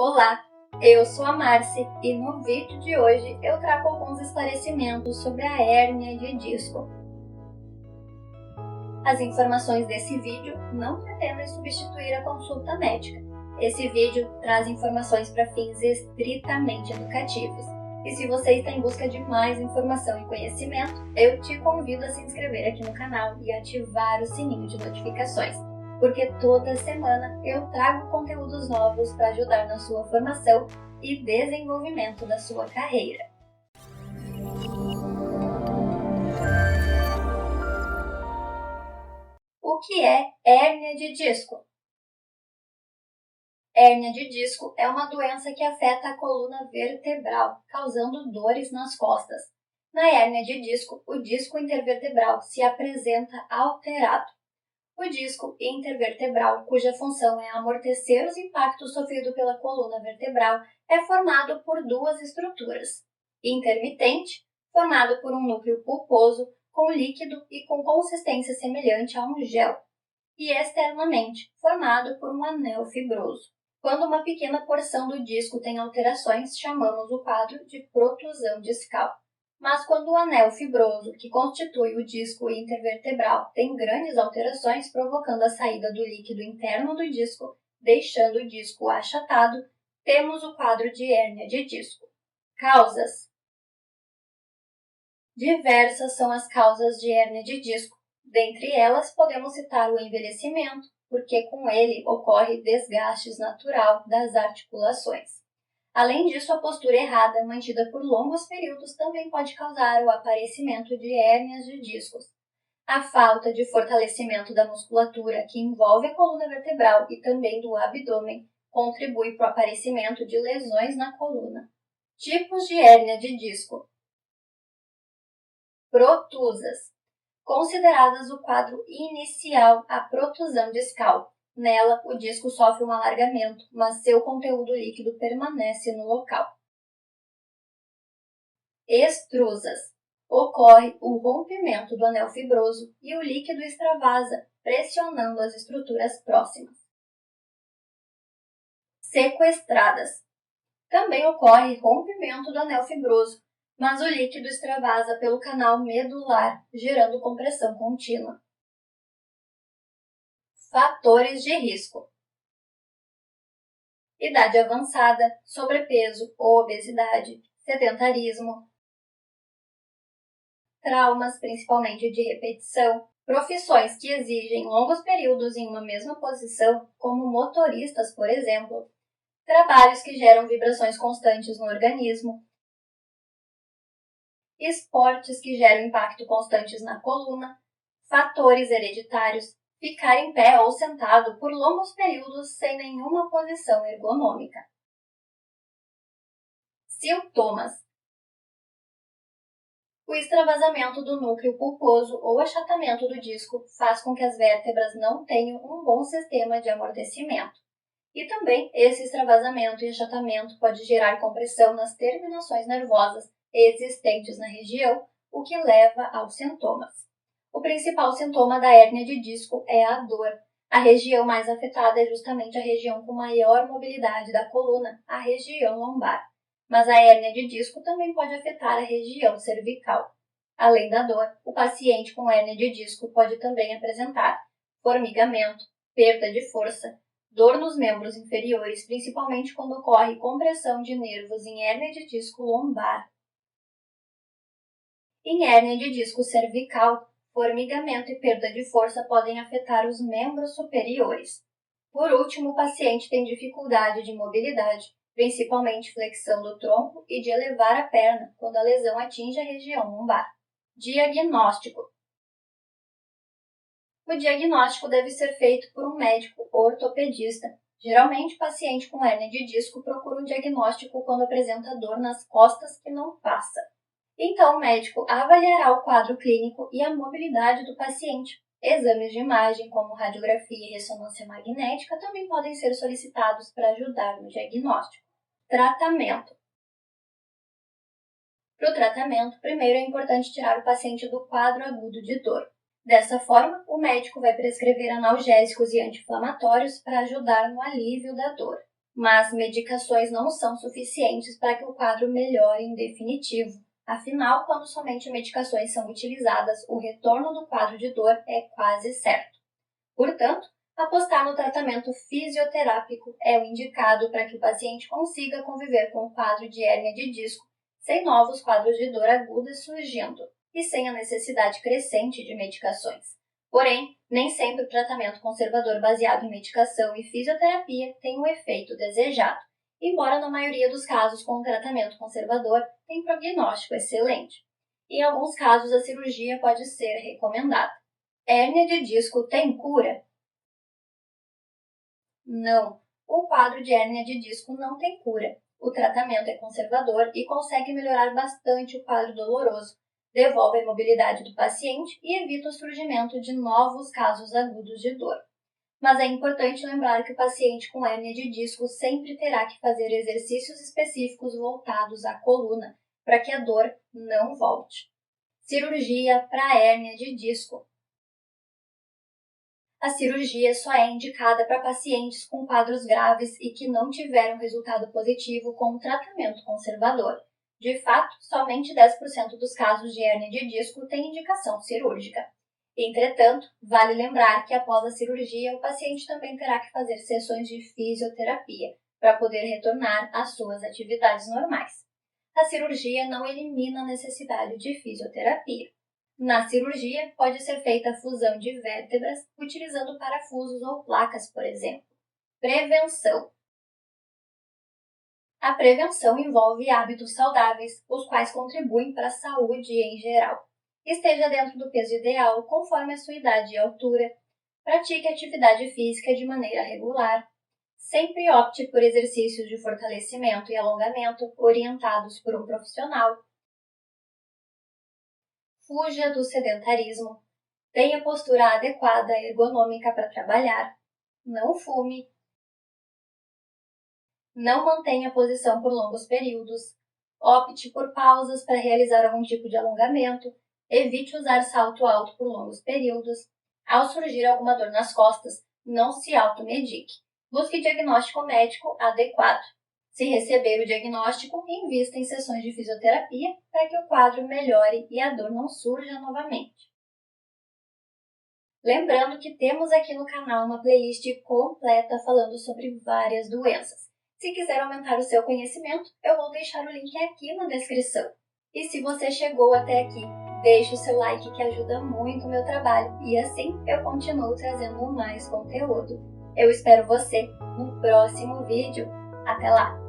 Olá, eu sou a Marci e no vídeo de hoje eu trago alguns esclarecimentos sobre a hérnia de disco. As informações desse vídeo não pretendem substituir a consulta médica. Esse vídeo traz informações para fins estritamente educativos. E se você está em busca de mais informação e conhecimento, eu te convido a se inscrever aqui no canal e ativar o sininho de notificações, porque toda semana eu trago conteúdos novos para ajudar na sua formação e desenvolvimento da sua carreira. O que é hérnia de disco? Hérnia de disco é uma doença que afeta a coluna vertebral, causando dores nas costas. Na hérnia de disco, o disco intervertebral se apresenta alterado. O disco intervertebral, cuja função é amortecer os impactos sofridos pela coluna vertebral, é formado por duas estruturas. Intermitente, formado por um núcleo pulposo, com líquido e com consistência semelhante a um gel. E externamente, formado por um anel fibroso. Quando uma pequena porção do disco tem alterações, chamamos o quadro de protusão discal. Mas quando o anel fibroso, que constitui o disco intervertebral, tem grandes alterações, provocando a saída do líquido interno do disco, deixando o disco achatado, temos o quadro de hérnia de disco. Causas. Diversas são as causas de hérnia de disco. Dentre elas, podemos citar o envelhecimento, porque com ele ocorre desgaste natural das articulações. Além disso, a postura errada, mantida por longos períodos, também pode causar o aparecimento de hérnias de discos. A falta de fortalecimento da musculatura, que envolve a coluna vertebral e também do abdômen, contribui para o aparecimento de lesões na coluna. Tipos de hérnia de disco. Protusas. Consideradas o quadro inicial, a protusão discal. Nela, o disco sofre um alargamento, mas seu conteúdo líquido permanece no local. Extrusas. Ocorre o rompimento do anel fibroso e o líquido extravasa, pressionando as estruturas próximas. Sequestradas. Também ocorre rompimento do anel fibroso, mas o líquido extravasa pelo canal medular, gerando compressão contínua. Fatores de risco. Idade avançada, sobrepeso ou obesidade, sedentarismo, traumas, principalmente de repetição, profissões que exigem longos períodos em uma mesma posição, como motoristas, por exemplo, trabalhos que geram vibrações constantes no organismo, esportes que geram impacto constantes na coluna, fatores hereditários, ficar em pé ou sentado por longos períodos sem nenhuma posição ergonômica. Sintomas. O extravasamento do núcleo pulposo ou achatamento do disco faz com que as vértebras não tenham um bom sistema de amortecimento. E também esse extravasamento e achatamento pode gerar compressão nas terminações nervosas existentes na região, o que leva aos sintomas. O principal sintoma da hérnia de disco é a dor. A região mais afetada é justamente a região com maior mobilidade da coluna, a região lombar. Mas a hérnia de disco também pode afetar a região cervical. Além da dor, o paciente com hérnia de disco pode também apresentar formigamento, perda de força, dor nos membros inferiores, principalmente quando ocorre compressão de nervos em hérnia de disco lombar. Em hérnia de disco cervical, formigamento e perda de força podem afetar os membros superiores. Por último, o paciente tem dificuldade de mobilidade, principalmente flexão do tronco e de elevar a perna quando a lesão atinge a região lombar. Diagnóstico. O diagnóstico deve ser feito por um médico ortopedista. Geralmente, o paciente com hérnia de disco procura um diagnóstico quando apresenta dor nas costas que não passa. Então, o médico avaliará o quadro clínico e a mobilidade do paciente. Exames de imagem, como radiografia e ressonância magnética, também podem ser solicitados para ajudar no diagnóstico. Tratamento. Para o tratamento, primeiro é importante tirar o paciente do quadro agudo de dor. Dessa forma, o médico vai prescrever analgésicos e anti-inflamatórios para ajudar no alívio da dor. Mas medicações não são suficientes para que o quadro melhore em definitivo. Afinal, quando somente medicações são utilizadas, o retorno do quadro de dor é quase certo. Portanto, apostar no tratamento fisioterápico é o indicado para que o paciente consiga conviver com o quadro de hérnia de disco sem novos quadros de dor aguda surgindo e sem a necessidade crescente de medicações. Porém, nem sempre o tratamento conservador baseado em medicação e fisioterapia tem o efeito desejado, embora na maioria dos casos com o tratamento conservador tem prognóstico excelente. Em alguns casos, a cirurgia pode ser recomendada. Hérnia de disco tem cura? Não, o quadro de hérnia de disco não tem cura. O tratamento é conservador e consegue melhorar bastante o quadro doloroso, devolve a mobilidade do paciente e evita o surgimento de novos casos agudos de dor. Mas é importante lembrar que o paciente com hérnia de disco sempre terá que fazer exercícios específicos voltados à coluna para que a dor não volte. Cirurgia para hérnia de disco. A cirurgia só é indicada para pacientes com quadros graves e que não tiveram resultado positivo com o tratamento conservador. De fato, somente 10% dos casos de hérnia de disco têm indicação cirúrgica. Entretanto, vale lembrar que após a cirurgia, o paciente também terá que fazer sessões de fisioterapia para poder retornar às suas atividades normais. A cirurgia não elimina a necessidade de fisioterapia. Na cirurgia, pode ser feita a fusão de vértebras utilizando parafusos ou placas, por exemplo. Prevenção. A prevenção envolve hábitos saudáveis, os quais contribuem para a saúde em geral. Esteja dentro do peso ideal, conforme a sua idade e altura. Pratique atividade física de maneira regular. Sempre opte por exercícios de fortalecimento e alongamento orientados por um profissional. Fuja do sedentarismo. Tenha postura adequada e ergonômica para trabalhar. Não fume. Não mantenha a posição por longos períodos. Opte por pausas para realizar algum tipo de alongamento. Evite usar salto alto por longos períodos. Ao surgir alguma dor nas costas, não se automedique. Busque diagnóstico médico adequado. Se receber o diagnóstico, invista em sessões de fisioterapia para que o quadro melhore e a dor não surja novamente. Lembrando que temos aqui no canal uma playlist completa falando sobre várias doenças. Se quiser aumentar o seu conhecimento, eu vou deixar o link aqui na descrição. E se você chegou até aqui, deixe o seu like que ajuda muito o meu trabalho e assim eu continuo trazendo mais conteúdo. Eu espero você no próximo vídeo. Até lá!